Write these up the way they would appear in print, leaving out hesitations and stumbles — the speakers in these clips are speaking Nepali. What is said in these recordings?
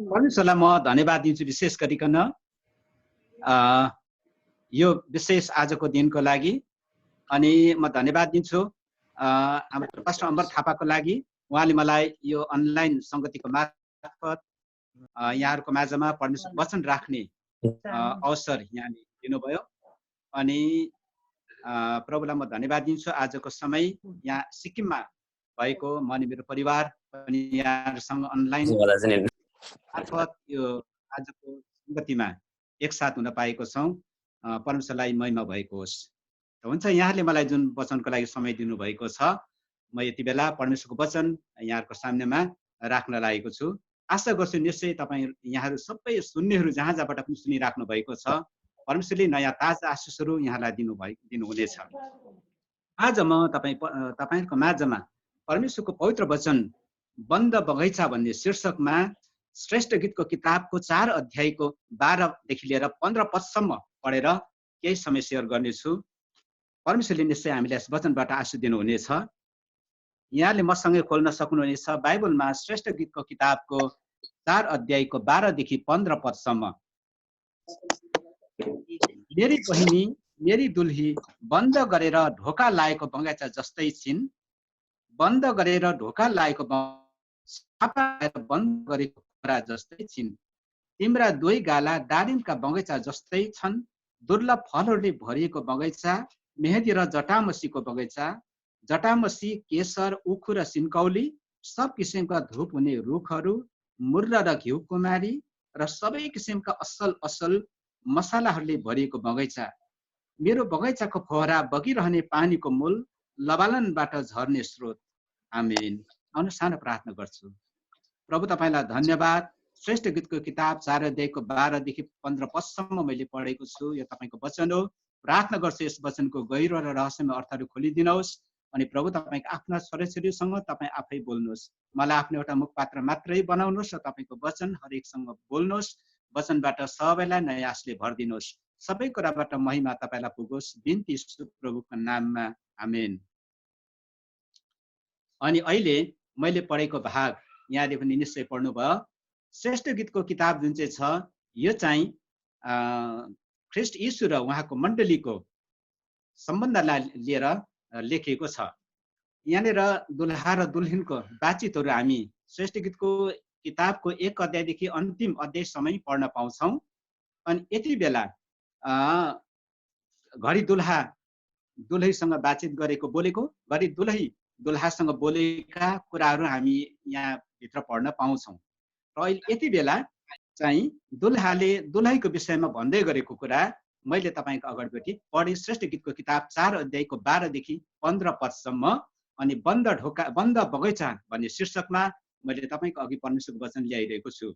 परमेश्वरलाई म धन्यवाद दिन्छु विशेष गरिकन यो विशेष आजको दिनको लागि। अनि म धन्यवाद दिन्छु हाम्रो पास्टर अमर थापाको लागि। उहाँले मलाई यो अनलाइन संगतिको मार्फत यहाँहरूको माझमा परमेश्वर वचन राख्ने अवसर यहाँले दिनुभयो। अनि प्रभुलाई म धन्यवाद दिन्छु। आजको समय यहाँ सिक्किममा भएको म अनि मेरो परिवार पनि यहाँहरूसँग अनलाइन मार्फत यो आजको संगतिमा एकसाथ हुन पाएको छौँ। परमेश्वरलाई महिमा भएको होस्। हुन्छ, यहाँले मलाई जुन वचनको लागि समय दिनुभएको छ, म यति बेला परमेश्वरको वचन यहाँहरूको सामनेमा राख्न लागेको छु। आशा गर्छु निश्चय तपाईँ यहाँहरू सबै सुन्नेहरू जहाँ जहाँबाट पनि सुनिराख्नु भएको छ, परमेश्वरले नयाँ ताजा आशिषहरू यहाँलाई दिनुहुनेछ। आज म तपाईँहरूको माझमा परमेश्वरको पवित्र वचन बन्द बगैँचा भन्ने शीर्षकमा श्रेष्ठ गीतको किताबको 4 अध्यायको 12 देखि लिएर 15 पदसम्म पढेर केही समय सेयर गर्नेछु। परमेश्वरले निश्चय हामीलाई यस वचनबाट आशीष दिनुहुनेछ। यहाँले मसँगै खोल्न सक्नुहुनेछ बाइबलमा श्रेष्ठ गीतको किताबको 4 अध्यायको 12 देखि 15 पदसम्म। मेरी बहिनी मेरी दुल्ही बन्द गरेर ढोका लागेको बगैँचा जस्तै छिन्। बन्द गरेर ढोका लागेको बन्द गरेको कुरा जस्तै छिन्। तिम्रा दुई गाला दारिमका बगैँचा जस्तै छन्। दुर्लभ फलहरूले भरिएको बगैँचा, मेहदी र जटामसीको बगैँचा। जटामसी, केसर, उखु र सिन्कौली, सब किसिमका धूप हुने रुखहरू, मुर्रा र घिउ कुमारी र सबै किसिमका असल असल मसालाहरूले भरिएको बगैँचा। मेरो बगैँचाको फोहरा बगिरहने पानीको मूल, लबालनबाट झर्ने स्रोत। आमेन। आउनु सानो प्रार्थना गर्छु। प्रभु तपाईँलाई धन्यवाद। श्रेष्ठ गीतको किताब 4 अध्यायको 12 देखि 15 पदसम्म मैले पढेको छु। यो तपाईँको वचन हो। प्रार्थना गर्छु यस वचनको गहिरो र रहस्यमय अर्थहरू खोलिदिनुहोस्। अनि प्रभु तपाईँको आफ्ना छोराछोरीसँग तपाईँ आफै बोल्नुहोस्। मलाई आफ्नो एउटा मुखपात्र मात्रै बनाउनुहोस् र तपाईँको वचन हरेकसँग बोल्नुहोस्। वचनबाट सबैलाई नयाँ आशले भरिदिनुहोस्। सबै कुराबाट महिमा तपाईँलाई पुगोस्। बिन्ती यीशु प्रभुको नाममा, आमेन। अनि अहिले मैले पढेको भाग यहाँले पनि निश्चय पढ्नुभयो। श्रेष्ठ गीतको किताब जुन चाहिँ छ, यो चाहिँ ख्रीष्ट यीशु र उहाँको मण्डलीको सम्बन्धलाई लिएर लेखिएको छ। यहाँनिर दुल्हा र दुल्हिनको बातचितहरू हामी श्रेष्ठ गीतको किताबको 1 अध्यायदेखि अन्तिम अध्यायसम्म पढ्न पाउँछौँ। अनि यति बेला घरि दुल्हा दुल्हीसँग बातचित गरेको बोलेको, घरि दुल्ही दुल्हासँग बोलेका कुराहरू हामी यहाँ भित्र पढ्न पाउँछौँ। र अहिले यति बेला चाहिँ दुल्हाले दुल्हीको विषयमा भन्दै गरेको कुरा मैले तपाईँको अगाडिपट्टि पढेँ। श्रेष्ठ गीतको किताब 4 अध्यायको 12 देखि 15 पदसम्म। अनि बन्द बगैँचा भन्ने शीर्षकमा मैले तपाईँको अघि परमेश्वरको वचन ल्याइरहेको छु।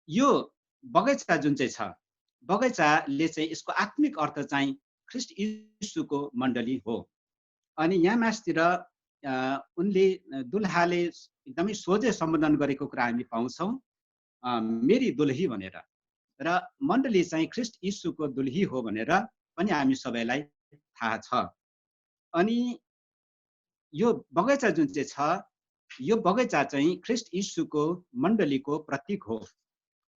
यो बगैँचा जुन चाहिँ छ, बगैँचाले चाहिँ यसको आत्मिक अर्थ चाहिँ ख्रीष्ट यीशुको मण्डली हो। अनि यहाँ मासतिर उनले दुल्हाले एकदमै सोझै सम्बोधन गरेको कुरा हामी पाउँछौँ, मेरी दुल्ही भनेर। र मण्डली चाहिँ ख्रीष्ट यीशुको दुल्ही हो भनेर पनि हामी सबैलाई थाहा छ। अनि यो बगैँचा जुन चाहिँ छ, यो बगैँचा चाहिँ ख्रीष्ट यीशुको मण्डलीको प्रतीक हो।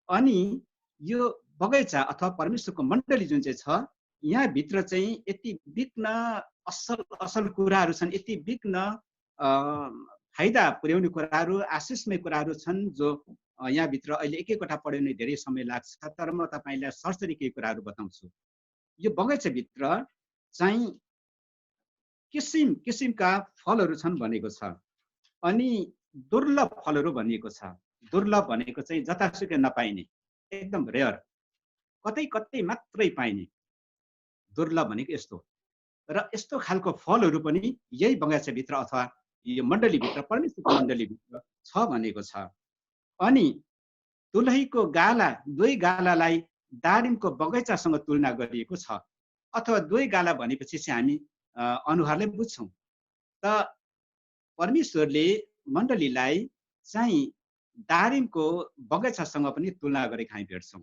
अनि यो बगैँचा अथवा परमेश्वरको मण्डली जुन चाहिँ छ, यहाँ भित्र चाहिँ यति बिघ्न असल कुराहरू छन्, यति बिघ्न फाइदा पुर्याउने कुराहरू, आशिषमय कुराहरू छन्, जो यहाँभित्र अहिले एक एकवटा पढ्ने धेरै समय लाग्छ। तर म तपाईँलाई सरसरी केही कुराहरू बताउँछु। यो बगैँचाभित्र चाहिँ किसिम किसिमका फलहरू छन् भनेको छ। अनि दुर्लभ फलहरू भनिएको छ। दुर्लभ भनेको चाहिँ जतासुकै नपाइने, एकदम रेयर, कतै कतै मात्रै पाइने। दुर्लभ भनेको यस्तो। र यस्तो खालको फलहरू पनि यही बगैँचाभित्र अथवा यो मण्डलीभित्र, परमेश्वरको मण्डलीभित्र छ भनेको छ। अनि दुल्हीको गाला, दुई गालालाई दारिमको बगैँचासँग तुलना गरिएको छ। अथवा दुई गाला भनेपछि चाहिँ हामी अनुहारले बुझ्छौँ। त परमेश्वरले मण्डलीलाई चाहिँ दारिमको बगैँचासँग पनि तुलना गरेको हामी भेट्छौँ।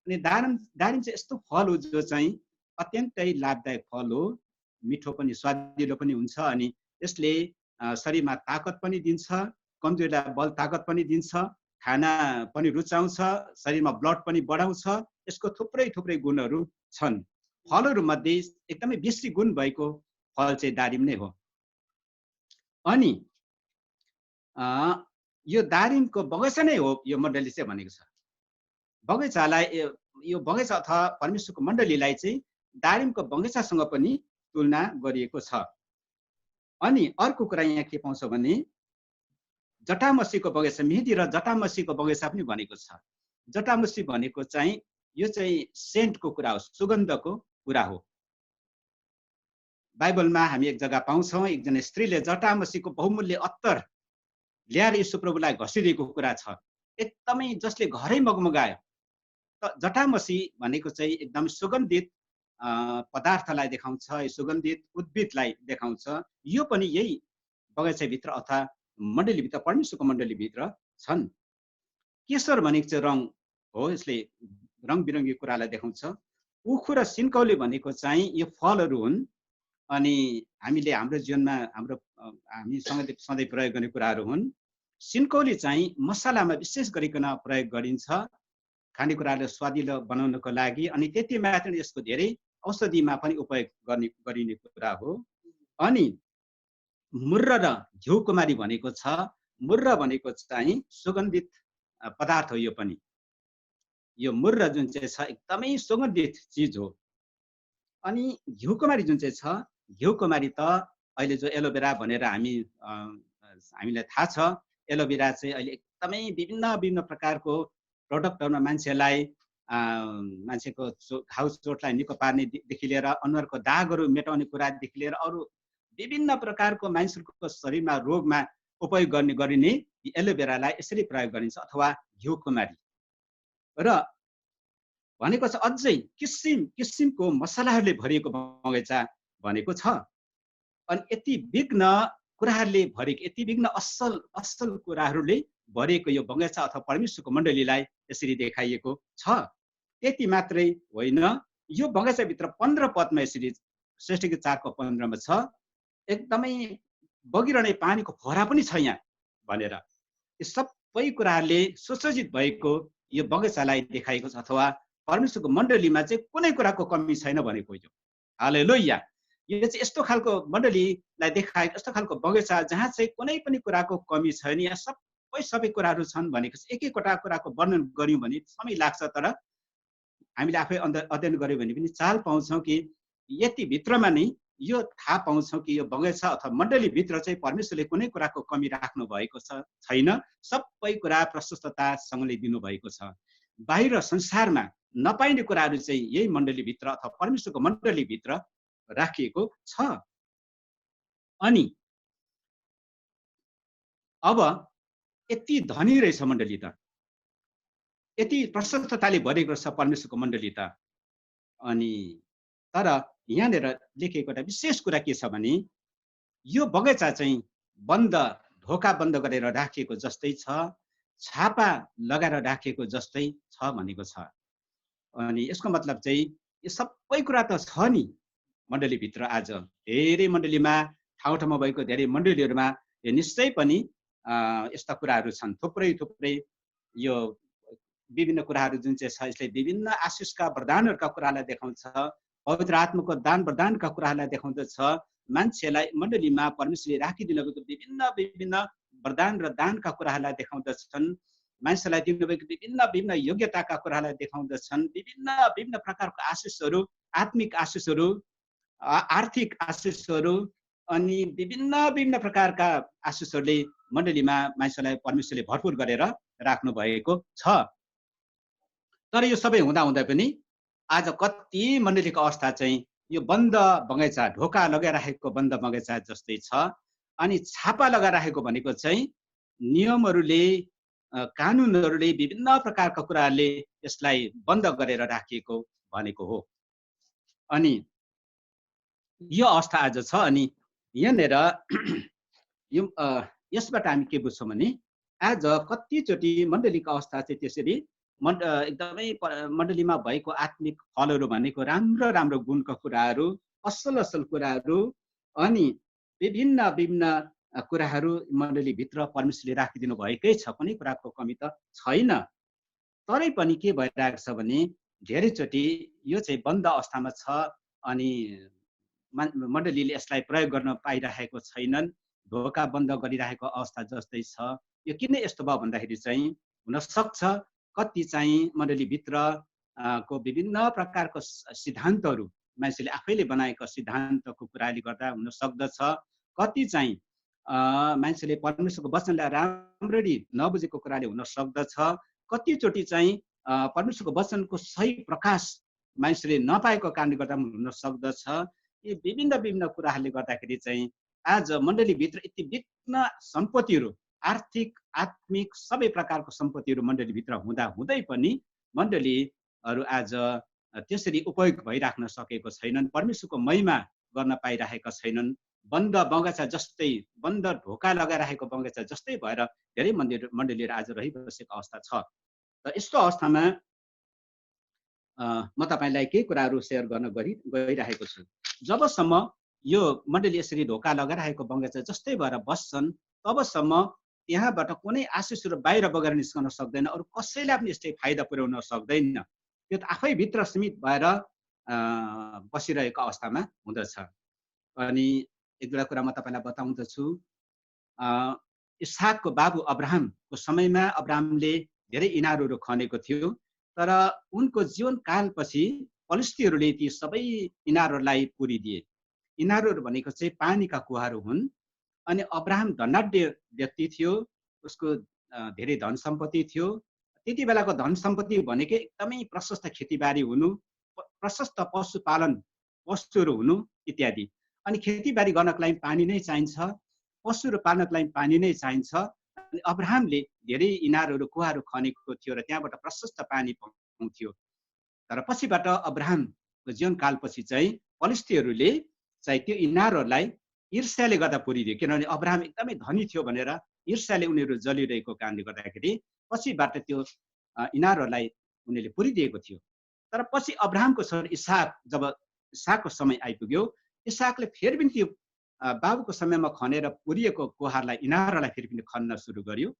अनि दारिम चाहिँ यस्तो फल हो जो चाहिँ अत्यन्तै लाभदायक फल हो। मिठो पनि, स्वादिलो पनि हुन्छ। अनि यसले शरीरमा ताकत पनि दिन्छ, कमजोरीलाई बल ताकत पनि दिन्छ, खाना पनि रुचाउँछ, शरीरमा ब्लड पनि बढाउँछ। यसको थुप्रै थुप्रै गुणहरू छन्। फलहरू मध्ये एकदमै बेसी गुण भएको फल चाहिँ दारिम नै हो। अनि यो दारिमको बगैँचा नै हो यो मण्डली चाहिँ भनेको छ। बगैँचालाई यो बगैँचा अथवा परमेश्वरको मण्डलीलाई चाहिँ दारिमको बगैँचासँग पनि तुलना गरिएको छ। अनि अर्को कुरा यहाँ के पाउँछ भने जटामसीको बगैँचा, मेहदी र जटामसीको बगैँचा पनि भनेको छ। जटामसी भनेको चाहिँ यो चाहिँ सेन्टको कुरा हो, सुगन्धको कुरा हो। बाइबलमा हामी एक जग्गा पाउँछौँ, एकजना स्त्रीले जटामसीको बहुमूल्य अत्तर ल्याएर यीशु प्रभुलाई घसिदिएको कुरा छ, एकदमै जसले घरै मगमगायो। जटामसी भनेको चाहिँ एकदम सुगन्धित पदार्थलाई देखाउँछ, सुगन्धित उद्भिदलाई देखाउँछ। यो पनि यही बगैँचाभित्र अथवा मण्डलीभित्र, परमेश्वरको मण्डलीभित्र छन्। केशर भनेको चाहिँ रङ हो, यसले रङ बिरङ्गी कुरालाई देखाउँछ। उखु र सिन्कौली भनेको चाहिँ यो फलहरू हुन्। अनि हामीले हाम्रो जीवनमा हामी सधैँ प्रयोग गर्ने कुराहरू हुन्। सिन्कौली चाहिँ मसलामा विशेष गरिकन प्रयोग गरिन्छ, खानेकुराहरू स्वादिलो बनाउनको लागि। अनि त्यति मात्र यसको धेरै औषधिमा पनि उपयोग गरिने कुरा हो। अनि मुर्र र घिउकुमारी भनेको छ। मुर्र भनेको चाहिँ सुगन्धित पदार्थ हो। यो पनि यो मुर्र जुन चाहिँ छ एकदमै सुगन्धित चिज हो। अनि घिउकुमारी जुन चाहिँ छ, घिउकुमारी त अहिले जो एलोभेरा भनेर हामीलाई थाहा छ, एलोभेरा चाहिँ अहिले एकदमै विभिन्न विभिन्न प्रकारको प्रडक्टहरूमा मान्छेको घाउ चोटलाई निको पार्नेदेखि लिएर अनुहारको दागहरू मेटाउने कुरादेखि लिएर अरू विभिन्न प्रकारको मानिसहरूको शरीरमा रोगमा उपयोग गरिने एलोभेरालाई यसरी प्रयोग गरिन्छ, अथवा घिउकुमारी। र भनेको छ अझै किसिम किसिमको मसलाहरूले भरिएको बगैँचा भनेको छ। अनि यति विघ्न कुराहरूले भरिएको, यति विघ्न असल असल कुराहरूले भरिएको यो बगैँचा अथवा परमेश्वरको मण्डलीलाई यसरी देखाइएको छ। त्यति मात्रै होइन, यो बगैँचाभित्र 15 पदमा यसरी श्रेष्ठ गीत 4:15 छ, एकदमै बगिरहने पानीको फोहरा पनि छ यहाँ भनेर। यो सबै कुराहरूले सुसज्जित भएको यो बगैँचालाई देखाएको छ, अथवा परमेश्वरको मण्डलीमा चाहिँ कुनै कुराको कमी छैन भनेको यो। हालेलुया। यो चाहिँ यस्तो खालको मण्डलीलाई देखाएको, यस्तो खालको बगैँचा जहाँ चाहिँ कुनै पनि कुराको कमी छैन। यहाँ सबै कुराहरू छन् भनेको छ। एक एकवटा कुराको वर्णन गर्यौँ भने समय लाग्छ, तर हामीले आफै अध्ययन गर्यौँ भने पनि चाल पाउँछौँ कि यति भित्रमा नै यो थाहा पाउँछौँ कि यो बगैँचा अथवा मण्डलीभित्र चाहिँ परमेश्वरले कुनै कुराको कमी राख्नु भएको छैन। सबै कुरा प्रशस्ततासँगले दिनुभएको छ। बाहिर संसारमा नपाइने कुराहरू चाहिँ यही मण्डलीभित्र अथवा परमेश्वरको मण्डलीभित्र राखिएको छ। अनि अब यति धनी रहेछ मण्डली त, यति प्रशस्तताले भरेको छ परमेश्वरको मण्डली त। अनि तर यहाँनिर लेखिएको एउटा विशेष कुरा के छ भने यो बगैँचा चाहिँ ढोका बन्द गरेर राखिएको जस्तै छ, छापा लगाएर राखिएको जस्तै छ भनेको छ। अनि यसको मतलब चाहिँ यो सबै कुरा त छ नि मण्डलीभित्र। आज धेरै मण्डलीमा, ठाउँ ठाउँमा भएको धेरै मण्डलीहरूमा यो निश्चय पनि यस्ता कुराहरू छन्। थुप्रै थुप्रै यो विभिन्न कुराहरू जुन चाहिँ छ, यसले विभिन्न आशिषका वरदानहरूका कुरालाई देखाउँछ, पवित्र आत्माको दान वरदानका कुराहरूलाई देखाउँदछ। मान्छेलाई मण्डलीमा परमेश्वरले राखिदिनु भएको विभिन्न विभिन्न वरदान र दानका कुराहरूलाई देखाउँदछन्। मान्छेलाई दिनुभएको विभिन्न विभिन्न योग्यताका कुराहरूलाई देखाउँदछन्। विभिन्न विभिन्न प्रकारको आशिषहरू, आत्मिक आशिषहरू, आर्थिक आशिषहरू, अनि विभिन्न विभिन्न प्रकारका आशिषहरूले मण्डलीमा मान्छेलाई परमेश्वरले भरपुर गरेर राख्नु भएको छ। तर यो सबै हुँदा पनि आज कति मण्डलीको अवस्था चाहिँ यो बन्द बगैँचा, ढोका लगाइराखेको बन्द बगैँचा जस्तै छ। अनि छापा लगाइराखेको भनेको चाहिँ नियमहरूले, कानुनहरूले, विभिन्न प्रकारका कुराहरूले यसलाई बन्द गरेर राखिएको भनेको हो। अनि यो अवस्था आज छ। अनि यहाँनिर यसबाट हामी के बुझ्छौँ भने आज कतिचोटि मण्डलीको अवस्था चाहिँ त्यसरी एकदमै मण्डलीमा भएको आत्मिक फलहरू भनेको राम्रो राम्रो गुणका कुराहरू, असल असल कुराहरू, अनि विभिन्न विभिन्न कुराहरू मण्डलीभित्र परमेश्वरले राखिदिनु भएकै छ, कुनै कुराको कमी त छैन। तरै पनि के भइरहेको छ भने धेरैचोटि यो चाहिँ बन्द अवस्थामा छ अनि मण्डलीले यसलाई प्रयोग गर्न पाइरहेको छैनन्, ढोका बन्द गरिरहेको अवस्था जस्तै छ। यो किन यस्तो भयो भन्दाखेरि चाहिँ हुनसक्छ कति चाहिँ मण्डलीभित्र को विभिन्न प्रकारको सिद्धान्तहरू मान्छेले आफैले बनाएको सिद्धान्तको कुराले गर्दा हुन सक्दछ। कति चाहिँ मान्छेले परमेश्वरको वचनलाई राम्ररी नबुझेको कुराले हुन सक्दछ। कतिचोटि चाहिँ परमेश्वरको वचनको सही प्रकाश मान्छेले नपाएको कारणले गर्दा हुन सक्दछ। यी विभिन्न विभिन्न कुराहरूले गर्दाखेरि चाहिँ आज मण्डलीभित्र यति विघ्न सम्पत्तिहरू, आर्थिक आत्मिक सबै प्रकारको सम्पत्तिहरू मण्डलीभित्र हुँदा हुँदै पनि मण्डलीहरू आज त्यसरी उपयोग भइराख्न सकेको छैनन्, परमेश्वरको महिमा गर्न पाइरहेका छैनन्। बन्द बगैँचा जस्तै, बन्द ढोका लगाइरहेको बगैँचा जस्तै भएर धेरै मण्डलीहरू आज रहिबसेको अवस्था छ। र यस्तो अवस्थामा म तपाईँलाई केही कुराहरू सेयर गर्न गइरहेको छु। जबसम्म यो मण्डली यसरी ढोका लगाइरहेको बगैँचा जस्तै भएर बस्छन्, तबसम्म त्यहाँबाट कुनै आशिषहरू बाहिर बगेर निस्कन सक्दैन, अरू कसैलाई पनि यस्तै फाइदा पुर्याउन सक्दैन। त्यो त आफै भित्र सीमित भएर बसिरहेको अवस्थामा हुँदछ। अनि एक दुईवटा कुरा म तपाईँलाई बताउँदछु। इसहाकको बाबु अब्राहमको समयमा अब्राहमले धेरै इनारहरू खनेको थियो, तर उनको जीवनकालपछि फलिस्तीहरूले ती सबै इनारहरूलाई पुरिदिए। इनारहरू भनेको चाहिँ पानीका कुवाहरू हुन्। अनि अब्राहम धनाढ्य व्यक्ति थियो, उसको धेरै धन सम्पत्ति थियो। त्यति बेलाको धन सम्पत्ति भनेकै एकदमै प्रशस्त खेतीबारी हुनु, प्रशस्त पशुपालन, पशुहरू हुनु इत्यादि। अनि खेतीबारी गर्नको लागि पानी नै चाहिन्छ, पशुहरू पाल्नको लागि पानी नै चाहिन्छ। अनि अब्राहमले धेरै इनारहरू कुवाहरू खनेको थियो र त्यहाँबाट प्रशस्त पानी पाउँथ्यो। तर पछिबाट अब्राहमको जीवनकालपछि चाहिँ फलिस्तीहरूले चाहिँ त्यो इनारहरूलाई ईर्ष्याले गर्दा पुरिदियो, किनभने अब्राहम एकदमै धनी थियो भनेर ईर्ष्याले उनीहरू जलिरहेको कारणले गर्दाखेरि पछिबाट त्यो इनारहरूलाई उनीहरूले पुरिदिएको थियो। तर पछि अब्राहमको छोरा इसहाक, जब इसहाकको समय आइपुग्यो, इसहाकले फेरि पनि त्यो बाबुको समयमा खनेर पुरिएको कुहारलाई, इनारहरूलाई फेरि पनि खन्न सुरु गर्यो।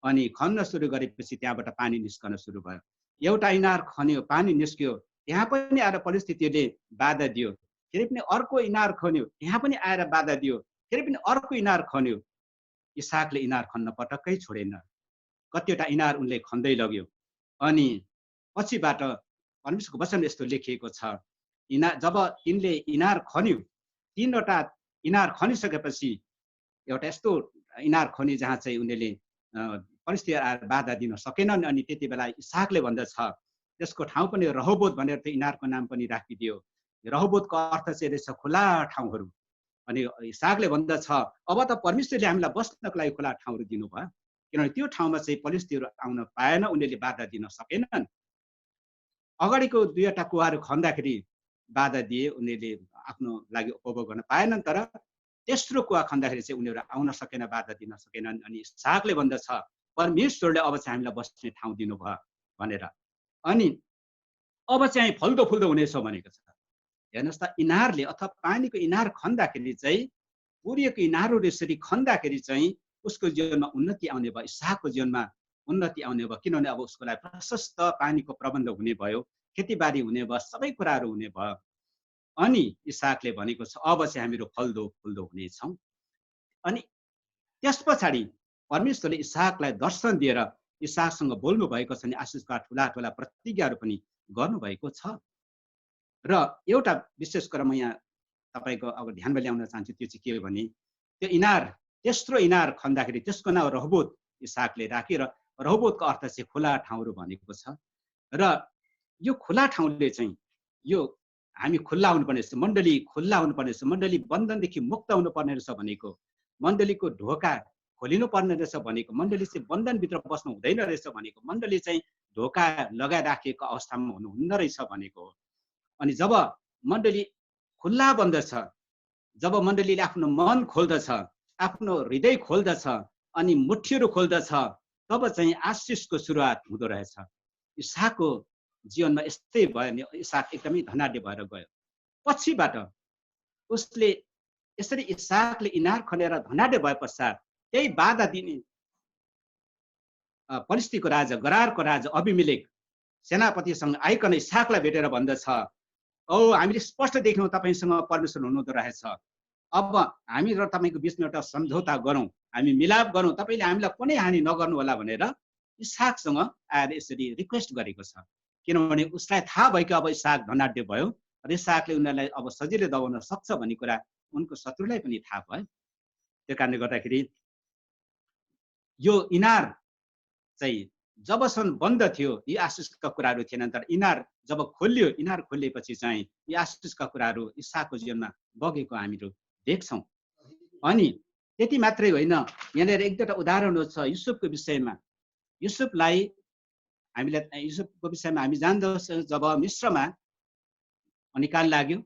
अनि खन्न सुरु गरेपछि त्यहाँबाट पानी निस्कन सुरु भयो। एउटा इनार खन्यो, पानी निस्क्यो, त्यहाँ पनि आएर परिस्थितिले बाधा दियो। फेरि पनि अर्को इनार खन्यो, त्यहाँ पनि आएर बाधा दियो। फेरि पनि अर्को इनार खन्यो। इसहाकले इनार खन्न पटक्कै छोडेन। कतिवटा इनार उनले खन्दै लग्यो। अनि पछिबाट परमेश्वरको वचन यस्तो लेखिएको छ, जब तिनले इनार खन्यो, 3वटा इनार खनिसकेपछि एउटा यस्तो इनार खन्यो जहाँ चाहिँ उनीहरूले परिस्थिति आएर बाधा दिन सकेनन्। अनि त्यति बेला इसहाकले भन्दछ, त्यसको ठाउँ पनि रहोबोत भनेर त्यो इनारको नाम पनि राखिदियो। रहोबोतको अर्थ चाहिँ रहेछ खुला ठाउँहरू। अनि इसहाकले भन्दछ, अब त परमेश्वरले हामीलाई बस्नको लागि खुला ठाउँहरू दिनुभयो, किनभने त्यो ठाउँमा चाहिँ फलिस्तीहरू आउन पाएन, उनीहरूले बाधा दिन सकेनन्। अगाडिको 2वटा कुवाहरू खन्दाखेरि बाधा दिए, उनीहरूले आफ्नो लागि उपभोग गर्न पाएनन्। तर तेस्रो कुवा खन्दाखेरि चाहिँ उनीहरू आउन सकेन, बाधा दिन सकेनन्। अनि इसहाकले भन्दछ, परमेश्वरले अब चाहिँ हामीलाई बस्ने ठाउँ दिनुभयो भनेर। अनि अब चाहिँ फल्दो फुल्दो हुनेछ भनेको छ। हेर्नुहोस् त, इनारले अथवा पानीको इनार खन्दाखेरि चाहिँ, पुरिएको इनारहरू यसरी खन्दाखेरि चाहिँ उसको जीवनमा उन्नति आउने भयो, इसहाकको जीवनमा उन्नति आउने भयो। किनभने अब उसको लागि प्रशस्त पानीको प्रबन्ध हुने भयो, खेतीबारी हुने भयो, सबै कुराहरू हुने भयो। अनि इसहाकले भनेको छ, अब चाहिँ हामीहरू फल्दो फुल्दो हुनेछौँ। अनि त्यस पछाडि परमेश्वरले इसहाकलाई दर्शन दिएर इसहाकसँग बोल्नु भएको छ, अनि आशिषका ठुला ठुला प्रतिज्ञाहरू पनि गर्नुभएको छ। र एउटा विशेष कुरा म यहाँ तपाईँको अब ध्यानमा ल्याउन चाहन्छु, त्यो चाहिँ के हो भने, त्यो इनार, तेस्रो इनार खन्दाखेरि त्यसको नाम रहोबोत इसहाकले राखे, र रहोबोतको अर्थ चाहिँ खुला ठाउँहरू भनेको छ। र यो खुला ठाउँले चाहिँ, यो हामी खुल्ला हुनुपर्ने रहेछ, मण्डली खुल्ला हुनुपर्ने रहेछ, मण्डली बन्धनदेखि मुक्त हुनुपर्ने रहेछ भनेको, मण्डलीको ढोका खोलिनु पर्ने रहेछ भनेको, मण्डली चाहिँ बन्धनभित्र बस्नु हुँदैन रहेछ भनेको, मण्डली चाहिँ ढोका लगाइराखेको अवस्थामा हुनुहुन्न रहेछ भनेको हो। अनि जब मण्डली खुल्ला बन्दछ, जब मण्डलीले आफ्नो मन खोल्दछ, आफ्नो हृदय खोल्दछ, अनि मुठीहरू खोल्दछ, तब चाहिँ आशिषको सुरुवात हुँदो रहेछ। इसहाकको जीवनमा यस्तै भयो नि, इसहाक एकदमै धनाढ्य भएर गयो। पछिबाट उसले यसरी इसाकले इनार खनेर धनाढ्य भए पश्चात त्यही बाधा दिने परिस्थितिको राजा गरारको राजा अबिमेलेक सेनापतिसँग आइकन इसाकलाई भेटेर भन्दछ, औ हामीले स्पष्ट देख्यौँ तपाईसँग परमेश्वर हुनुहुँदो रहेछ। अब हामी र तपाईँको बिचमा एउटा सम्झौता गरौँ, हामी मिलाप गरौँ, तपाईँले हामीलाई कुनै हानि नगर्नु होला भनेर इसाकसँग आएर यसरी रिक्वेस्ट गरेको छ। किनभने उसलाई थाहा भयो कि अब इसाक धनाढ्य भयो र इसाकले उनीहरूलाई अब सजिलै दबाउन सक्छ भन्ने कुरा उनको शत्रुलाई पनि थाहा भयो। त्यो कारणले गर्दाखेरि यो इनार चाहिँ जबसम्म बन्द थियो यी आशिषका कुराहरू थिएनन्, तर इनार जब खोलियो, इनार खोलिएपछि चाहिँ यी आशिषका कुराहरू इसाकको जीवनमा बगेको हामीहरू देख्छौँ। अनि त्यति मात्रै होइन, यहाँनिर एक दुईवटा उदाहरणहरू छ युसुफको विषयमा। युसुफलाई हामीलाई युसुफको विषयमा हामी जान्दछौँ, जब मिस्रमा अनिकाल लाग्यो,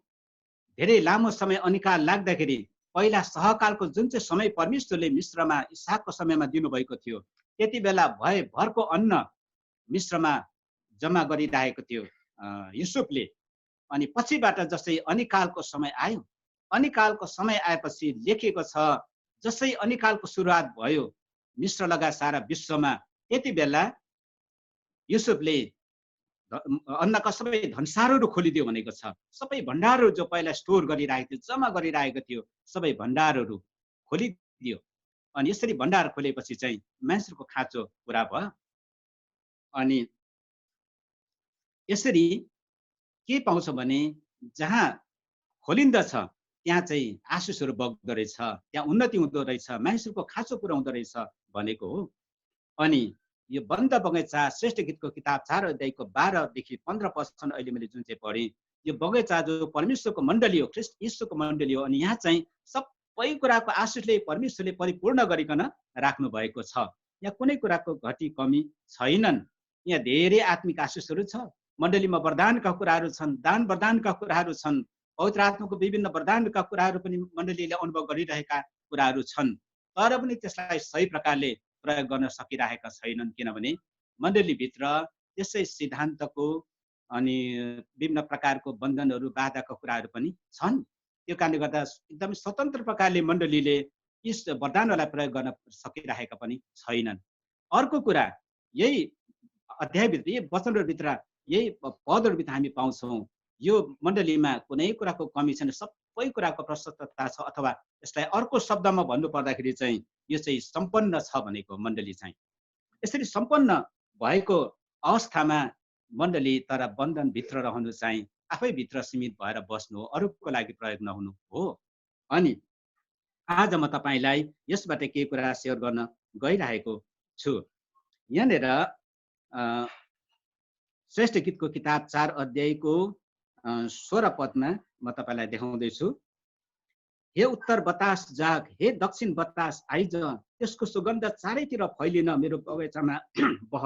धेरै लामो समय अनिकाल लाग्दाखेरि पहिला सहकालको जुन चाहिँ समय परमेश्वरले मिस्रमा इसाकको समयमा दिनुभएको थियो, त्यति बेला भरको अन्न मिस्रमा जम्मा गरिरहेको थियो युसुफले। अनि पछिबाट जसै अनिकालको समय आयो, अनिकालको समय आएपछि लेखिएको छ जसै अनिकालको सुरुवात भयो मिस्र लगायत सारा विश्वमा, त्यति बेला युसुफले अन्नका सबै भन्सारहरू खोलिदियो भनेको छ। सबै भण्डारहरू जो पहिला स्टोर गरिरहेको थियो, जम्मा गरिरहेको थियो, सबै भण्डारहरू खोलिदियो। अनि यसरी भण्डार खोलेपछि चाहिँ मानिसहरूको खाँचो पुरा भयो। अनि यसरी के पाउँछ भने जहाँ खोलिन्दछ त्यहाँ चाहिँ आशिषहरू बग्दो रहेछ, त्यहाँ उन्नति हुँदो रहेछ, मानिसहरूको खाँचो पुरा हुँदो रहेछ भनेको हो। अनि यो बन्द बगैँचा श्रेष्ठ गीतको किताब 4 अध्यायको 12देखि 15 पदसम्म अहिले मैले जुन चाहिँ पढेँ, यो बगैँचा जो परमेश्वरको मण्डली हो, ख्रीष्ट यीशुको मण्डली हो। अनि यहाँ चाहिँ सबै कुराको आशिषले परमेश्वरले परिपूर्ण गरिकन राख्नु भएको छ। यहाँ कुनै कुराको घटी कमी छैनन्। यहाँ धेरै आत्मिक आशिषहरू छ। मण्डलीमा वरदानका कुराहरू छन्, दान वरदानका कुराहरू छन्, पवित्र आत्माको विभिन्न वरदानका कुराहरू पनि मण्डलीले अनुभव गरिरहेका कुराहरू छन्। तर पनि त्यसलाई सही प्रकारले प्रयोग गर्न सकिरहेका छैनन्, किनभने मण्डलीभित्र त्यसै सिद्धान्तको अनि विभिन्न प्रकारको बन्धनहरू बाधाका कुराहरू पनि छन्। त्यो कारणले गर्दा एकदमै स्वतन्त्र प्रकारले मण्डलीले यस वरदानलाई प्रयोग गर्न सकिरहेका पनि छैनन्। अर्को कुरा यही अध्यायभित्र, यही वचनहरूभित्र, यही पदहरूभित्र हामी पाउँछौँ यो मण्डलीमा कुनै कुराको कमी छैन, सबै कुराको प्रशस्तता छ। अथवा यसलाई अर्को शब्दमा भन्नु पर्दाखेरि चाहिँ यो चाहिँ सम्पन्न छ भनेको मण्डली चाहिँ। यसरी सम्पन्न भएको अवस्थामा मण्डली तर बन्धनभित्र रहनु चाहिँ आफै भित्र सीमित भएर बस्नु हो, अरूको लागि प्रयोग नहुनु हो। अनि आज म तपाईँलाई यसबाट केही कुरा सेयर गर्न गइरहेको छु। यहाँनिर श्रेष्ठ गीतको किताब 4 अध्यायको 16 पदमा म तपाईँलाई देखाउँदैछु। हे उत्तर बतास जाग, हे दक्षिण बतास आइज, त्यसको सुगन्ध चारैतिर फैलिन मेरो बगैँचामा बह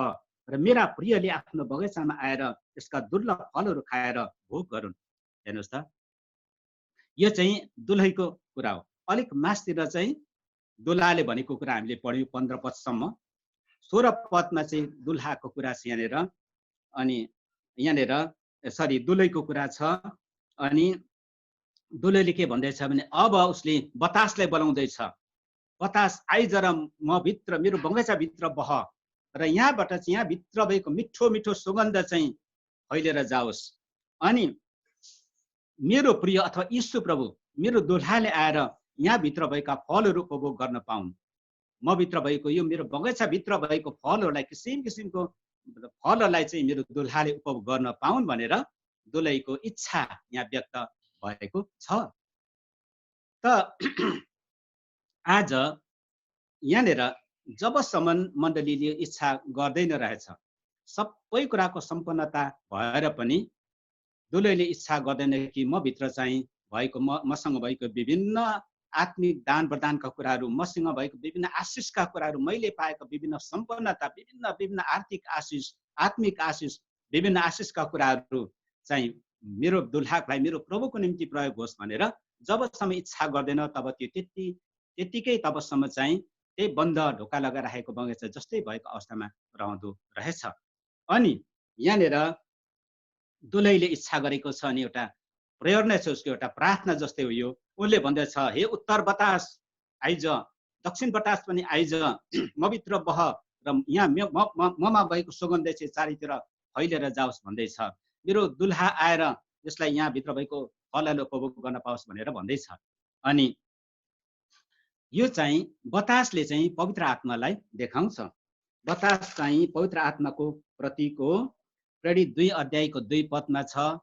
र मेरा प्रियले आफ्नो बगैँचामा आएर त्यसका दुर्लभ फलहरू खाएर भोग गरून्। हेर्नुहोस् त, यो चाहिँ दुलहीको कुरा हो। अलिक मासतिर चाहिँ दुल्हाले भनेको कुरा हामीले पढ्यौँ 15 पदसम्म। 16 पदमा चाहिँ दुल्हाको कुरा छ यहाँनिर। अनि यहाँनिर दुलहीको कुरा छ। अनि दुलहीले के भन्दैछ भने अब उसले बतासलाई बोलाउँदैछ, बतास आइज र म भित्र, मेरो बगैँचाभित्र बह र यहाँबाट चाहिँ यहाँभित्र भएको मिठो मिठो सुगन्ध चाहिँ फैलेर जाओस्। अनि मेरो प्रिय अथवा यीशु प्रभु, मेरो दुल्हाले आएर यहाँभित्र भएका फलहरू उपभोग गर्न पाउन्। म भित्र भएको यो मेरो बगैँचाभित्र भएको फलहरूलाई, किसिम किसिमको फलहरूलाई चाहिँ मेरो दुल्हाले उपभोग गर्न पाउन् भनेर दुलहीको इच्छा यहाँ व्यक्त भएको छ। त आज यहाँनिर जबसम्म मण्डलीले इच्छा गर्दैन रहेछ, सबै कुराको सम्पन्नता भएर पनि दुलहीले इच्छा गर्दैन कि म भित्र चाहिँ भएको मसँग भएको विभिन्न आत्मिक दान वरदानका कुराहरू, मसँग भएको विभिन्न आशिषका कुराहरू, मैले पाएको विभिन्न सम्पन्नता, विभिन्न विभिन्न आर्थिक आशिष, आत्मिक आशिष, विभिन्न आशिषका कुराहरू चाहिँ मेरो दुल्हालाई, मेरो प्रभुको निम्ति प्रयोग होस् भनेर जबसम्म इच्छा गर्दैन, तब त्यो त्यतिकै तबसम्म चाहिँ त्यही बन्द ढोका लगाएर राखेको बगैँचा जस्तै भएको अवस्थामा रहँदो रहेछ। अनि यहाँनिर दुलहीले इच्छा गरेको छ अनि एउटा प्रेयर नै छ, उसको एउटा प्रार्थना जस्तै हो यो। उसले भन्दछ, हे उत्तर बतास आइज, दक्षिण बतास पनि आइज, मभित्र बह र यहाँ ममा भएको सुगन्ध चाहिँ चारैतिर फैलिएर जाओस् भन्दैछ। मेरो दुल्हा आएर यसलाई यहाँभित्र भएको फललाई उपभोग गर्न पाओस् भनेर भन्दैछ। अनि यो चाहिँ बतासले चाहिँ पवित्र आत्मालाई देखाउँछ। बतास चाहिँ पवित्र आत्माको प्रतीक हो। प्रेरित 2 अध्यायको 2 पदमा छ,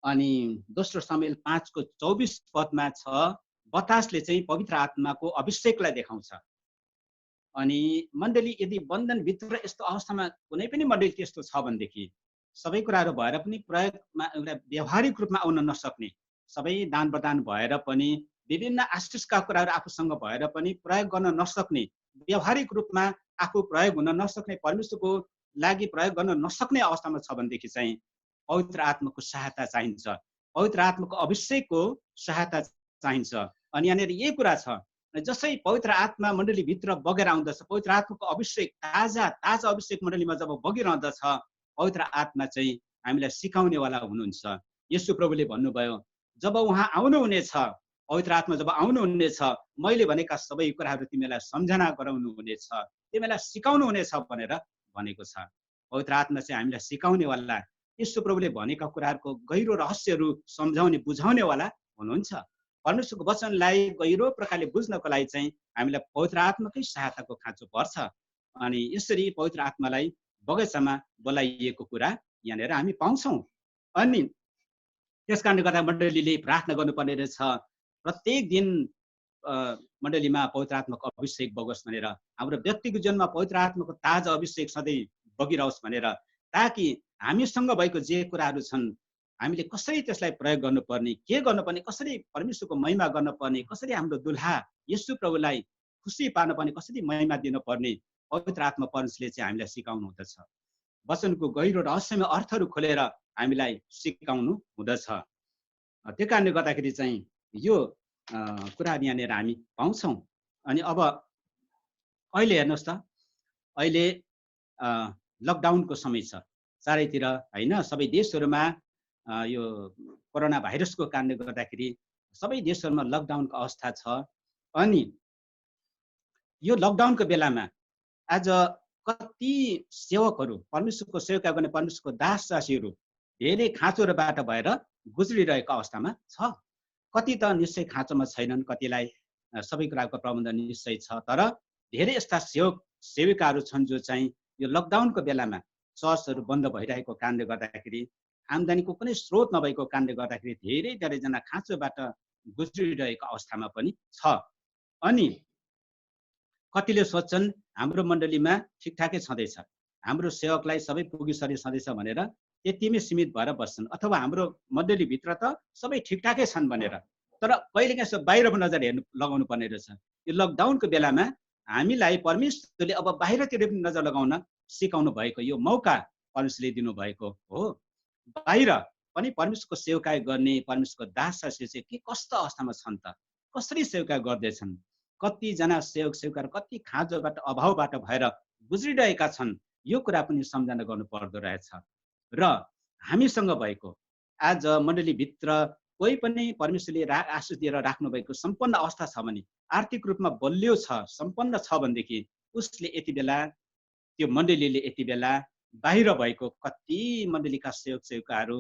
अनि दोस्रो सामुएल 5 को 24 पदमा छ। बतासले चाहिँ पवित्र आत्माको अभिषेकलाई देखाउँछ। अनि मण्डली यदि बन्धनभित्र यस्तो अवस्थामा कुनै पनि मण्डली त्यस्तो छ भनेदेखि सबै कुराहरू भएर पनि प्रयोगमा एउटा व्यावहारिक रूपमा आउन नसक्ने, सबै दान प्रदान भएर पनि विभिन्न आशिषका कुराहरू आफूसँग भएर पनि प्रयोग गर्न नसक्ने, व्यावहारिक रूपमा आफू प्रयोग हुन नसक्ने, परमेश्वरको लागि प्रयोग गर्न नसक्ने अवस्थामा छ भनेदेखि चाहिँ पवित्र आत्माको सहायता चाहिन्छ, पवित्र आत्माको अभिषेकको सहायता चाहिन्छ। अनि यहाँनिर यही कुरा छ, जसै पवित्र आत्मा मण्डलीभित्र बगेर आउँदछ, पवित्र आत्माको अभिषेक ताजा ताजा अभिषेक मण्डलीमा जब बगिरहँदछ, पवित्र आत्मा चाहिँ हामीलाई सिकाउनेवाला हुनुहुन्छ। येशू प्रभुले भन्नुभयो, जब उहाँ आउनुहुनेछ, पवित्र आत्मा जब आउनुहुनेछ, मैले भनेका सबै कुराहरू तिमीलाई सम्झना गराउनु हुनेछ, तिमीलाई सिकाउनु हुनेछ भनेर भनेको छ। पवित्र आत्मा चाहिँ हामीलाई सिकाउनेवाला, येशू प्रभुले भनेका कुराहरूको गहिरो रहस्यहरू सम्झाउने बुझाउनेवाला हुनुहुन्छ। परमेश्वरको वचनलाई गहिरो प्रकारले बुझ्नको लागि चाहिँ हामीलाई पवित्र आत्माकै सहायताको खाँचो पर्छ। अनि यसरी पवित्र आत्मालाई बगैँचामा बोलाइएको कुरा यहाँनिर हामी पाउँछौँ। अनि त्यस कारणले गर्दा मण्डलीले प्रार्थना गर्नुपर्ने रहेछ, प्रत्येक दिन मण्डलीमा पवित्र आत्माको अभिषेक बगोस् भनेर, हाम्रो व्यक्तिगत जीवनमा पवित्र आत्माको ताजा अभिषेक सधैँ बगिरहोस् भनेर, ताकि हामीसँग भएको जे कुराहरू छन् हामीले कसरी त्यसलाई प्रयोग गर्नुपर्ने, के गर्नुपर्ने, कसरी परमेश्वरको महिमा गर्नुपर्ने, कसरी हाम्रो दुल्हा येशू प्रभुलाई खुसी पार्नुपर्ने, कसरी महिमा दिनुपर्ने, पवित्र आत्मा परमेश्वरले चाहिँ हामीलाई सिकाउनु हुँदछ। वचनको गहिरो रहस्यमय अर्थहरू खोलेर हामीलाई सिकाउनु हुँदछ। त्यो कारणले गर्दाखेरि चाहिँ यो कुराहरू यहाँनिर हामी पाउँछौँ। अनि अब अहिले हेर्नुहोस् त, अहिले लकडाउनको समय छ चारैतिर होइन, सबै देशहरूमा यो कोरोना भाइरसको कारणले गर्दाखेरि सबै देशहरूमा लकडाउनको अवस्था छ। अनि यो लकडाउनको बेलामा आज कति सेवकहरू, परमेश्वरको सेवा गर्ने परमेश्वरको दास दासीहरू धेरै खाँचोबाट भएर गुज्रिरहेको अवस्थामा छ। कति त निश्चय खाँचोमा छैनन्, कतिलाई सबै कुराको प्रबन्ध निश्चय छ, तर धेरै यस्ता सेविकाहरू छन् जो चाहिँ यो लकडाउनको बेलामा चर्चहरू बन्द भइरहेको कारणले गर्दाखेरि, आम्दानीको कुनै स्रोत नभएको कारणले गर्दाखेरि धेरैजना खाँचोबाट गुज्रिरहेको अवस्थामा पनि छ। अनि कतिले सोच्छन् हाम्रो मण्डलीमा ठिकठाकै छँदैछ, हाम्रो सेवकलाई सबै पुगिसरी छँदैछ भनेर त्यतिमै सीमित भएर बस्छन्, अथवा हाम्रो मण्डलीभित्र त सबै ठिकठाकै छन् भनेर। तर कहिलेकाहीँ यसो बाहिरको नजर हेर्नु लगाउनु पर्ने रहेछ। यो लकडाउनको बेलामा हामीलाई परमेश्वरले अब बाहिरतिर पनि नजर लगाउन सिकाउनु भएको यो मौका परमेश्वरले दिनुभएको हो। बाहिर पनि परमेश्वरको सेवकाई गर्ने परमेश्वरको दासहरू चाहिँ के कस्तो अवस्थामा छन् त, कसरी सेवकाई गर्दैछन्, कतिजना सेवक सेवकाहरू कति खाँचोबाट अभावबाट भएर गुज्रिरहेका छन्, यो कुरा पनि सम्झना गर्नु पर्दो रहेछ। र हामीसँग भएको आज मण्डलीभित्र कोही पनि परमेश्वरले आशिष दिएर राख्नु भएको सम्पन्न अवस्था छ भने, आर्थिक रूपमा बलियो छ, सम्पन्न छ भनेदेखि उसले यति बेला, त्यो मण्डलीले यति बेला बाहिर भएको कति मण्डलीका सेवक सेविकाहरू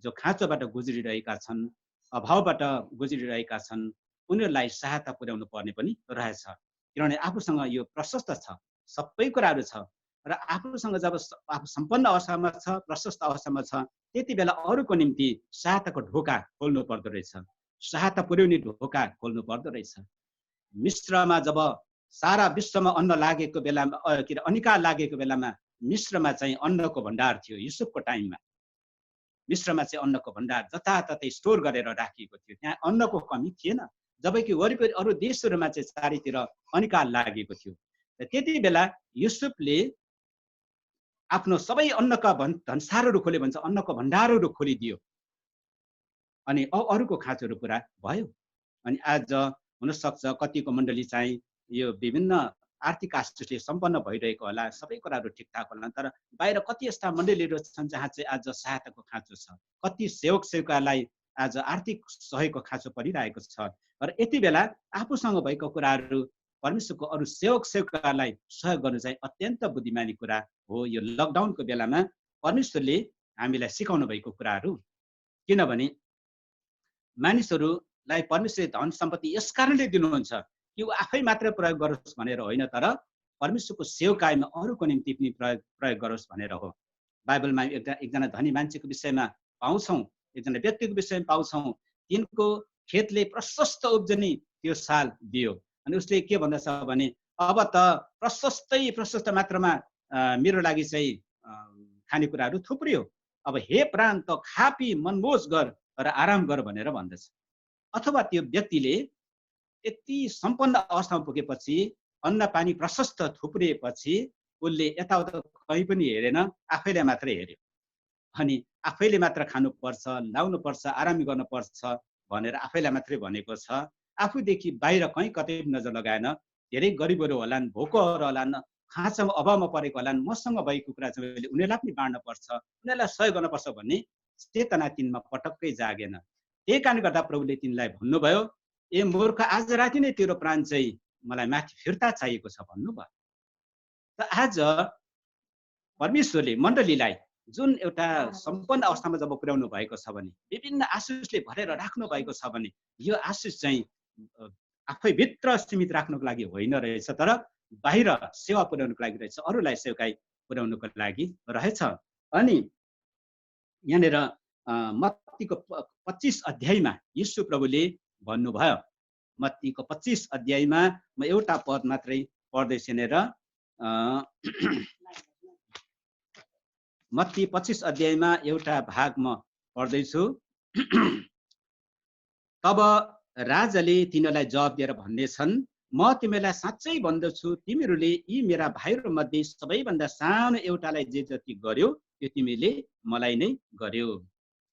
जो खाँचोबाट गुज्रिरहेका छन्, अभावबाट गुज्रिरहेका छन्, उनीहरूलाई सहायता पुर्याउनु पर्ने पनि रहेछ। किनभने आफूसँग यो प्रशस्त छ, सबै कुराहरू छ, र आफूसँग जब आफू सम्पन्न अवस्थामा छ, प्रशस्त अवस्थामा छ, त्यति बेला अरूको निम्ति सहायताको ढोका खोल्नु पर्दो रहेछ, सहायता पुर्याउने ढोका खोल्नु पर्दो रहेछ। मिश्रमा जब सारा विश्वमा अन्न लागेको बेलामा, के अरे अनिकाल लागेको बेलामा मिश्रमा चाहिँ अन्नको भण्डार थियो। युसुफको टाइममा मिश्रमा चाहिँ अन्नको भण्डार जताततै स्टोर गरेर राखिएको थियो, त्यहाँ अन्नको कमी थिएन, जबकि वरिपरि अरू देशहरूमा चाहिँ चारैतिर अनिकाल लागेको थियो। त्यति बेला युसुफले आफ्नो सबै अन्नका भन्सारहरू खोल्यो भन्छ, अन्नको भण्डारहरू खोलिदियो, अनि अरूको खाँचोहरू पुरा भयो। अनि आज हुनसक्छ कतिको मण्डली चाहिँ यो विभिन्न आर्थिक आशिषले सम्पन्न भइरहेको होला, सबै कुराहरू ठिकठाक होला, तर बाहिर कति यस्ता मण्डलीहरू छन् जहाँ चाहिँ आज सहायताको खाँचो छ। कति सेवक सेविकालाई आज आर्थिक सहयोगको खाँचो परिरहेको छ। र यति बेला आफूसँग भएको कुराहरू परमेश्वरको अरू सेवक सेवकाहरूलाई सहयोग गर्नु चाहिँ अत्यन्त बुद्धिमानी कुरा हो। यो लकडाउनको बेलामा परमेश्वरले हामीलाई सिकाउनु भएको कुराहरू। किनभने मानिसहरूलाई परमेश्वरले धन सम्पत्ति यस कारणले दिनुहुन्छ कि ऊ आफै मात्र प्रयोग गरोस् भनेर होइन, तर परमेश्वरको सेवकाईमा अरूको निम्ति पनि प्रयोग गरोस् भनेर हो। बाइबलमा एकजना धनी मान्छेको विषयमा पाउँछौँ, एकजना व्यक्तिको विषयमा पाउँछौँ। तिनको खेतले प्रशस्त उब्जनी त्यो साल दियो। अनि उसले के भन्दछ भने अब त प्रशस्त मात्रामा मेरो लागि चाहिँ खानेकुराहरू थुप्रियो, अब हे प्राण त खापी मनमोज गर र आराम गर भनेर भन्दछ। अथवा त्यो व्यक्तिले यति सम्पन्न अवस्थामा पुगेपछि, अन्न पानी प्रशस्त थुप्रिएपछि उसले यताउता कहीँ पनि हेरेन, आफैले मात्रै हेऱ्यो। अनि आफैले मात्र खानुपर्छ, लाउनुपर्छ, आराम गर्नुपर्छ भनेर आफैलाई मात्रै भनेको छ। आफूदेखि बाहिर कहीँ कतै नजर लगाएन। धेरै गरिबहरू होलान्, भोकोहरू होलान्, खाँचोमा अभावमा परेको होलान्, मसँग भएको कुरा चाहिँ उनीहरूलाई पनि बाँड्न पर्छ, उनीहरूलाई सहयोग गर्नुपर्छ भन्ने चेतना तिनमा पटक्कै जागेन। त्यही कारणले गर्दा प्रभुले तिनलाई भन्नुभयो, ए मूर्ख, आज राति नै तेरो प्राण चाहिँ मलाई माथि फिर्ता चाहिएको छ भन्नुभयो। त आज परमेश्वरले मण्डलीलाई जुन एउटा सम्पन्न अवस्थामा जब पुर्याउनु भएको छ भने, विभिन्न आशिषले भरेर राख्नु भएको छ भने, यो आशिष चाहिँ आफै भित्र सीमित राख्नुको लागि होइन रहेछ, तर बाहिर सेवा पुर्याउनुको लागि रहेछ, अरूलाई सेवकाई पुर्याउनुको लागि रहेछ। अनि यहाँनिर मत्तीको 25 अध्यायमा यीशु प्रभुले भन्नुभयो, मत्तीको 25 अध्यायमा म एउटा पद मात्रै पढ्दैछु। यहाँनिर मत्ती 25 अध्यायमा एउटा भाग म पढ्दैछु। तब राजाले तिनीहरूलाई जवाब दिएर भन्नेछन्, म तिमीलाई साँच्चै भन्दछु, तिमीहरूले यी मेरा भाइहरू मध्ये सबैभन्दा सानो एउटालाई जे जति गर्यो त्यो तिमीले मलाई नै गर्यो।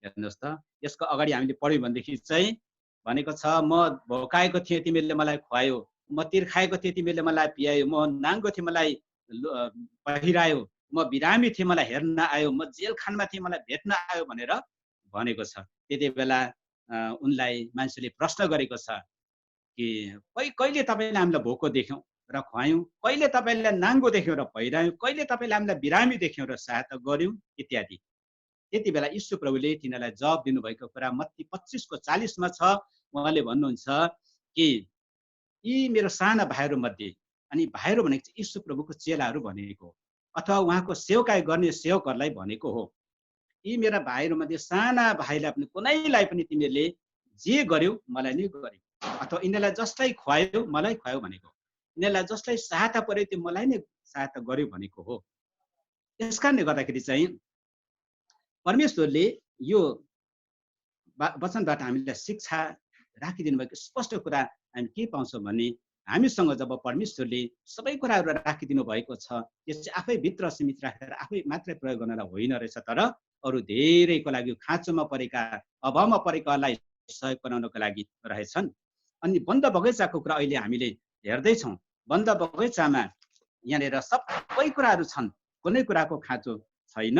हेर्नुहोस् त, यसको अगाडि हामीले पढ्यौँ भनेदेखि चाहिँ भनेको छ, म भोकाएको थिएँ तिमीले मलाई खुवायो, म तिर्खाएको थिएँ तिमीले मलाई पियायो, म नाङ्गो थिएँ मलाई पहिरायो, म बिरामी थिएँ मलाई हेर्न आयो, म जेलखानमा थिएँ मलाई भेट्न आयो भनेर भनेको छ। त्यति बेला उनलाई मान्छेले प्रश्न गरेको छ कि कहिले तपाईँले हामीलाई भोको देख्यौँ र खुवायौँ, कहिले तपाईँलाई नाङ्गो देख्यौँ र पहिरायौँ, कहिले तपाईँले हामीलाई बिरामी देख्यौँ र सहायता गर्यौँ इत्यादि। त्यति बेला यीशु प्रभुले तिनीहरूलाई जवाब दिनुभएको कुरा मत्ती 25को 40मा छ। उहाँले भन्नुहुन्छ कि यी मेरो साना भाइहरू मध्ये, अनि भाइहरू भनेको चाहिँ यीशु प्रभुको चेलाहरू भनेको अथवा उहाँको सेवकाई गर्ने सेवकहरूलाई भनेको हो। यी मेरा भाइहरू मध्ये साना भाइलाई पनि कुनैलाई पनि तिमीहरूले जे गर्यौ मलाई नै गर्यौ, अथवा यिनीहरूलाई जसलाई खुवायौ मलाई खुवायौ भनेको, यिनीहरूलाई जसलाई सहायता पर्यो त्यो मलाई नै सहायता गर्यो भनेको हो। त्यस कारणले गर्दाखेरि चाहिँ परमेश्वरले यो वचनबाट हामीलाई शिक्षा राखिदिनु भएको स्पष्ट कुरा हामी के पाउँछौँ भने, हामीसँग जब परमेश्वरले सबै कुराहरू राखिदिनु भएको छ, त्यो चाहिँ आफै भित्र सीमित राखेर आफै मात्रै प्रयोग गर्नलाई होइन रहेछ, तर अरू धेरैको लागि, खाँचोमा परेका, अभावमा परेकालाई सहयोग बनाउनको लागि रहेछन्। अनि बन्द बगैँचाको कुरा अहिले हामीले हेर्दैछौँ। बन्द बगैँचामा यहाँनिर सबै कुराहरू छन्, कुनै कुराको खाँचो छैन।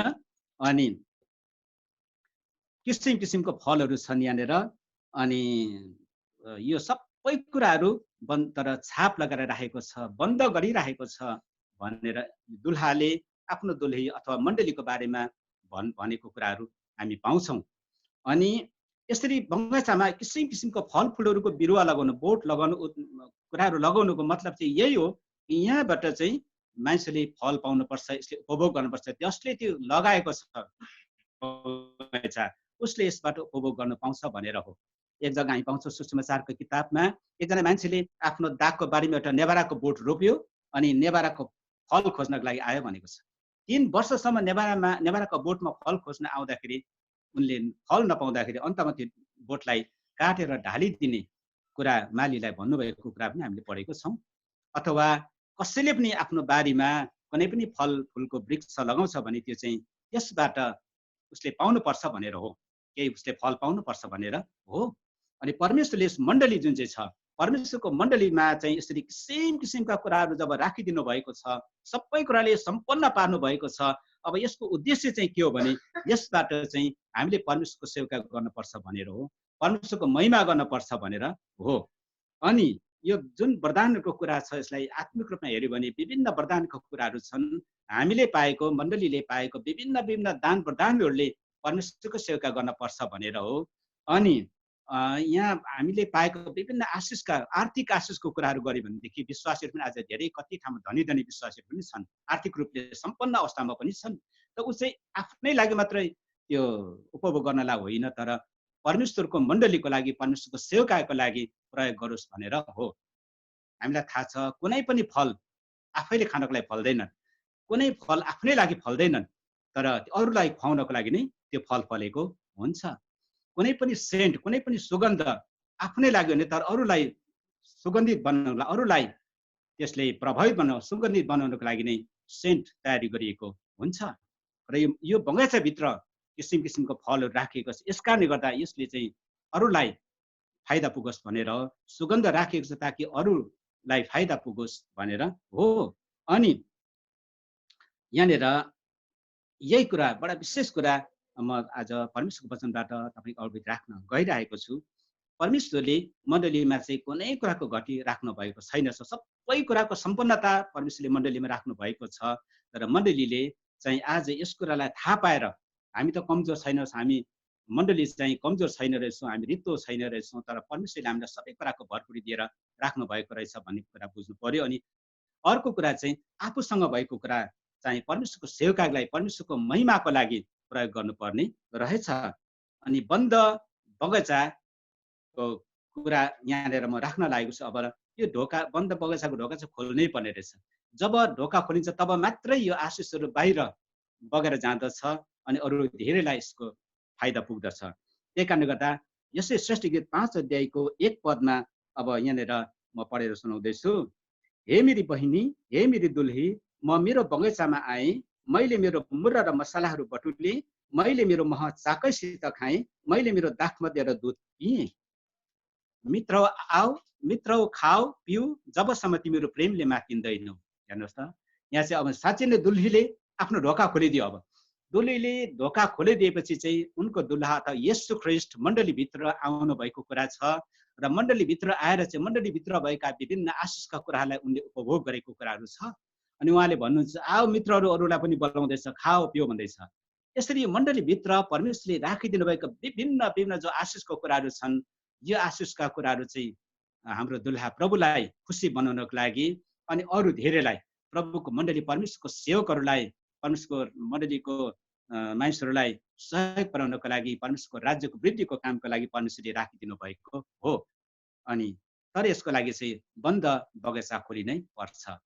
अनि किसिम किसिमको फलहरू छन् यहाँनिर। अनि यो सबै कुराहरू तर छाप लगाएर राखेको छ, बन्द गरिरहेको छ भनेर दुल्हाले आफ्नो दुल्ही अथवा मण्डलीको बारेमा भनेको कुराहरू हामी पाउँछौँ। अनि यसरी बगैँचामा किसिम किसिमको फलफुलहरूको बिरुवा लगाउनु, बोट लगाउनु, कुराहरू लगाउनुको मतलब चाहिँ यही हो कि यहाँबाट चाहिँ मान्छेले फल पाउनुपर्छ, यसले उपभोग गर्नुपर्छ। जसले त्यो लगाएको छ बगैँचा उसले यसबाट उपभोग गर्न पाउँछ भनेर हो। एक जग्गा हामी पाउँछौँ सुसमाचारको किताबमा, एकजना मान्छेले आफ्नो दागको बारीमा एउटा नेभाराको बोट रोप्यो अनि नेभाराको फल खोज्नको लागि आयो भनेको छ। 3 वर्षसम्म नेभाराको बोटमा फल खोज्न आउँदाखेरि उनले फल नपाउँदाखेरि अन्तमा त्यो बोटलाई काटेर ढालिदिने कुरा मालीलाई भन्नुभएको कुरा पनि हामीले पढेको छौँ। अथवा कसैले पनि आफ्नो बारीमा कुनै पनि फलफुलको वृक्ष लगाउँछ भने त्यो चाहिँ त्यसबाट उसले पाउनुपर्छ भनेर हो, केही उसले फल पाउनुपर्छ भनेर हो। अनि परमेश्वरले मण्डली जुन चाहिँ छ, परमेश्वरको मण्डलीमा चाहिँ यसरी किसिम किसिमका कुराहरू जब राखिदिनु भएको छ, सबै कुराले सम्पन्न पार्नु भएको छ, अब यसको उद्देश्य चाहिँ के हो भने यसबाट चाहिँ हामीले परमेश्वरको सेवा गर्नुपर्छ भनेर हो, परमेश्वरको महिमा गर्नुपर्छ भनेर हो। अनि यो जुन वरदानको कुरा छ यसलाई आत्मिक रूपमा हेऱ्यो भने विभिन्न वरदानको कुराहरू छन्। हामीले पाएको, मण्डलीले पाएको विभिन्न विभिन्न दान वरदानहरूले परमेश्वरको सेवा गर्नुपर्छ भनेर हो। अनि यहाँ हामीले पाएको विभिन्न आशिषका आर्थिक आशिषको कुराहरू गऱ्यो भनेदेखि विश्वासीहरू पनि आज धेरै कति ठाउँमा धनी धनी विश्वासीहरू पनि छन्, आर्थिक रूपले सम्पन्न अवस्थामा पनि छन्। त ऊ चाहिँ आफ्नै लागि मात्रै त्यो उपभोग गर्नलाई होइन, तर परमेश्वरको मण्डलीको लागि, परमेश्वरको सेवकाको लागि प्रयोग गरोस् भनेर हो। हामीलाई थाहा छ कुनै पनि फल आफैले खानको लागि फल्दैनन्, कुनै फल आफ्नै लागि फल्दैनन्, तर अरूलाई खुवाउनको लागि नै त्यो फल फलेको हुन्छ। कुनै पनि सेन्ट, कुनै पनि सुगन्ध आफ्नै लागि होइन, तर अरूलाई सुगन्धित बनाउनलाई, अरूलाई त्यसले प्रभावित बनाउन, सुगन्धित बनाउनको लागि नै सेन्ट तयारी गरिएको हुन्छ। र यो बगैँचाभित्र किसिम किसिमको फलहरू राखिएको छ। यस कारणले गर्दा यसले चाहिँ अरूलाई फाइदा पुगोस् भनेर सुगन्ध राखिएको छ, ताकि अरूलाई फाइदा पुगोस् भनेर हो। अनि यहाँनिर यही कुरा बडा विशेष कुरा म आज परमेश्वरको वचनबाट तपाईँको अगाडि राख्न गइरहेको छु। परमेश्वरले मण्डलीमा चाहिँ कुनै कुराको घटी राख्नु भएको छैन। सबै कुराको सम्पन्नता परमेश्वरले मण्डलीमा राख्नु भएको छ। तर मण्डलीले चाहिँ आज यस कुरालाई थाहा पाएर हामी त कमजोर छैनौँ, हामी मण्डली चाहिँ कमजोर छैन रहेछौँ, हामी रित्तो छैन रहेछौँ, तर परमेश्वरले हामीलाई सबै कुराको भरपुरी दिएर राख्नु भएको रहेछ भन्ने कुरा बुझ्नु पर्यो। अनि अर्को कुरा चाहिँ आफूसँग भएको कुरा चाहिँ परमेश्वरको सेवकाको लागि, परमेश्वरको महिमाको लागि प्रयोग गर्नुपर्ने रहेछ। अनि बन्द बगैँचाको कुरा यहाँनिर म राख्न लागेको छु। अब यो ढोका, बन्द बगैँचाको ढोका चाहिँ खोल्नै पर्ने रहेछ। जब ढोका खोलिन्छ तब मात्रै यो आशिषहरू बाहिर बगेर जाँदछ अनि अरू धेरैलाई यसको फाइदा पुग्दछ। त्यही कारणले गर्दा यसै श्रेष्ठ गीत 5 अध्यायको 1 पदमा अब यहाँनिर म पढेर सुनाउँदैछु। हे मेरी बहिनी, हे मेरी दुल्ही, म मेरो बगैँचामा आएँ, मैले मेरो मुर्र र मसलाहरू बटुलेँ, मैले मेरो मह चाकैसित खाएँ, मैले मेरो दाखमध्य र दुध पिएँ। मित्र आऊ, मित्र खाऊ पिऊ, जबसम्म तिमीहरू प्रेमले मातिँदैनौ। हेर्नुहोस् त, यहाँ चाहिँ अब साँच्चै नै दुल्हीले आफ्नो ढोका खोलिदियो। अब दुल्हीले ढोका खोलिदिएपछि चाहिँ उनको दुल्हा त येशू ख्रीष्ट मण्डलीभित्र आउनु भएको कुरा छ। र मण्डलीभित्र आएर चाहिँ मण्डलीभित्र भएका विभिन्न आशिषका कुराहरूलाई उनले उपभोग गरेको कुराहरू छ। अनि उहाँले भन्नुहुन्छ, आऊ मित्रहरू, अरूलाई पनि बोलाउँदैछ, खाओ पियो भन्दैछ। यसरी मण्डलीभित्र परमेश्वरले राखिदिनु भएको विभिन्न विभिन्न जो आशिषको कुराहरू छन्, यो आशिषका कुराहरू चाहिँ हाम्रो दुल्हा प्रभुलाई खुसी बनाउनको लागि अनि अरू धेरैलाई, प्रभुको मण्डली परमेश्वरको सेवकहरूलाई, परमेश्वरको मण्डलीको मानिसहरूलाई सहयोग पुर्याउनको लागि, परमेश्वरको राज्यको वृद्धिको कामको लागि परमेश्वरले राखिदिनु भएको हो। अनि तर यसको लागि चाहिँ बन्द बगैँचा खोलिनै पर्छ।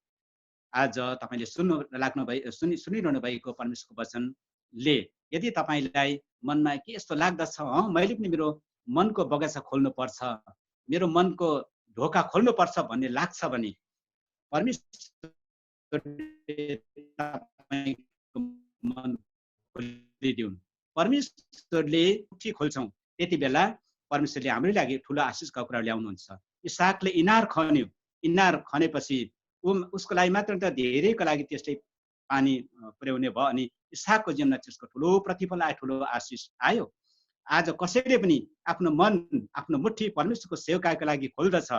आज तपाईँले सुनिरहनु भएको परमेश्वरको वचनले यदि तपाईँलाई मनमा के यस्तो लाग्दछ, मैले पनि मेरो मनको बगैँचा खोल्नुपर्छ, मेरो मनको ढोका खोल्नुपर्छ भन्ने लाग्छ भने परमेश्वरले के खोल्छौँ त्यति बेला परमेश्वरले हाम्रो लागि ठुलो आशिषका कुरा ल्याउनुहुन्छ। इसाकले इनार खन्यो, इनार खनेपछि उसको लागि मात्र त धेरैको लागि त्यसले पानी पुर्याउने भयो। अनि इसाकको जीवनमा त्यसको ठुलो प्रतिफल आयो, ठुलो आशिष आयो। आज कसैले पनि आफ्नो मन, आफ्नो मुट्ठी परमेश्वरको सेवकाको लागि खोल्दछ,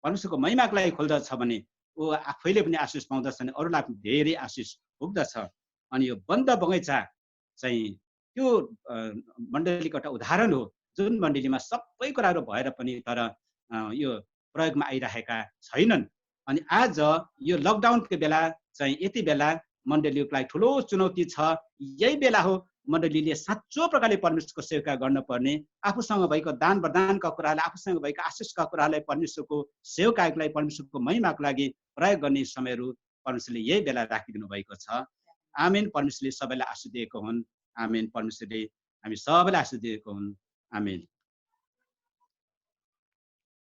परमेश्वरको महिमाको लागि खोल्दछ भने ऊ आफैले पनि आशिष पाउँदछ अनि अरूलाई पनि धेरै आशिष पुग्दछ। अनि यो बन्द बगैँचा चाहिँ त्यो मण्डलीको एउटा उदाहरण हो, जुन मण्डलीमा सबै कुराहरू भएर पनि तर यो प्रयोगमा आइरहेका छैनन्। अनि आज यो लकडाउनको बेला चाहिँ यति बेला मण्डलीको लागि ठुलो चुनौती छ। यही बेला हो मण्डलीले साँचो प्रकारले परमेश्वरको सेवा गर्नुपर्ने, आफूसँग भएको दान वरदानका कुरालाई, आफूसँग भएको आशिषका कुरालाई परमेश्वरको सेवकाको लागि, परमेश्वरको महिमाको लागि प्रयोग गर्ने समयहरू परमेश्वरले यही बेला राखिदिनु भएको छ। आमेन। परमेश्वरले सबैलाई आशीष दिएको हुन्। आमेन। परमेश्वरले हामी सबैलाई आशीष दिएको हुन्। आमेन।